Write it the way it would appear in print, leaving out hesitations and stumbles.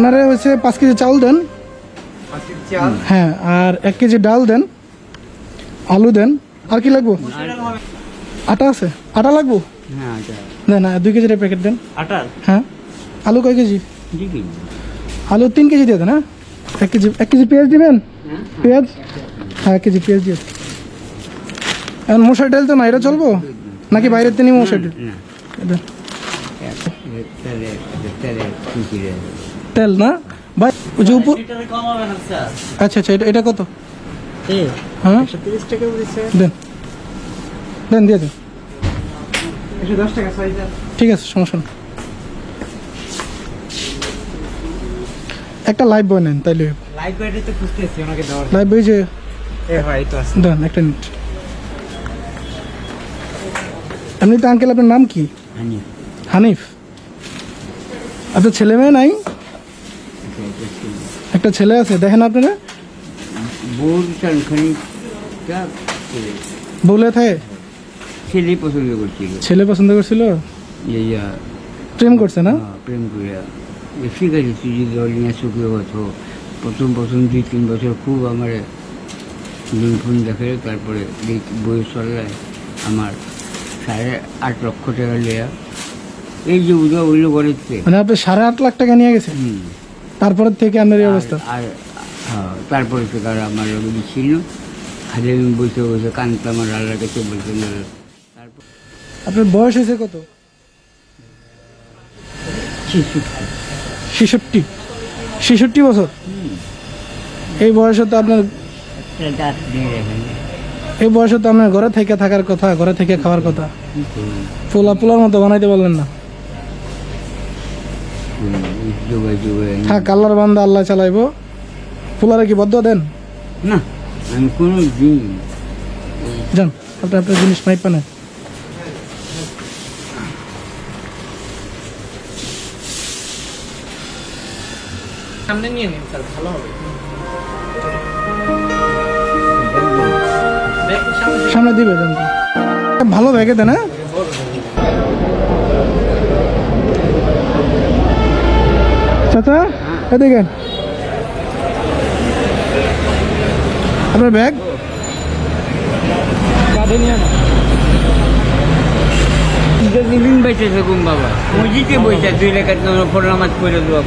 আপনারা হচ্ছে 5 কেজি চাউল দেন। 5 কেজি চাল, হ্যাঁ, আর 1 কেজি ডাল দেন, আলু দেন। আর কি লাগবো? আটা আছে? আটা লাগবো? হ্যাঁ আটা দেন 2 কেজির প্যাকেট দেন। আটার হ্যাঁ। আলু কয় কেজি? দিবি? আলু 3 কেজি দিয়ে দেন। হ্যাঁ, 1 কেজি পেঁয়াজ দিবেন? পেঁয়াজ? হ্যাঁ, 1 কেজি পেঁয়াজ দিয়ে। এখন মশার ডাল তো না, এটা চলবো নাকি বাইরের থেকে মশার ডাল? দেন। তেল না ভাই, ওই যে উপর। আচ্ছা আচ্ছা, এটা কত? হ্যাঁ 130 টাকা বলেছে। দেন দেন, দিয়ে দেন। 110 টাকা সাইজ। ঠিক আছে, সমস্যা না। একটা লাইভ বয় নেন তাইলে। লাইভ বাইরে তো খুঁজতেছি ওনাকে দেওয়ার। লাইভ বই যে হয় তো আছে। দেন, একটা মিনিট। এমনিতে আঙ্কেল আপনার নাম কি? হানিফ। আপনার ছেলে মেয়ে নাই? একটা ছেলে আছে, দেখেন আপনারা। বলে থাকে ছেলে পছন্দ করছিল, ছেলে পছন্দ করছিল, প্রেম করছে না? প্রেম করিয়া ঠিক আছে। তুই যদি অলিয়া চুকিয়ে হতো প্রথম 2-3 বছর খুব আমার ফোন দেখে, তারপরে বই চললায় আমার 8.5 লক্ষ টাকা লিয়া এই যে উদয় উল্লো করেছে। মানে আপনি 8.5 লাখ টাকা নিয়ে গেছেন, তারপরের থেকে আপনার এই অবস্থা? আর তারপরে তো তারা আমার লোক ছিল, খালি আমি বসে বসে কানতে আমার আল্লাহ কাছে বলতে না। তারপর আপনার বয়স হয়েছে কত? 66 বছর। এই বয়সে তো আপনার ঘরে থেকে থাকার কথা, ঘরে থেকে খাওয়ার কথা। পোলার মতো বানাইতে বললেন না? থাক, আল্লাহর বান্দা, আল্লাহ চালাইবো। পোলারে কি বদ্ধ দেন? না, আমি কোনো দিন যান, আপনি আপনার জিনিস নাই পানে। সামনে নিয়ে নিন স্যার, ভালো হবে। সামনে দিবে, যান। ভালো ব্যাগে দেন। হ্যাঁ, চাচা এদিকে আপনার ব্যাগ কাঁধে নিয়ে না। বেঁচে থাকুন বাবা, মসজিদে বইটা 2 রেখাত নামাজ পড়ে দেওয়া।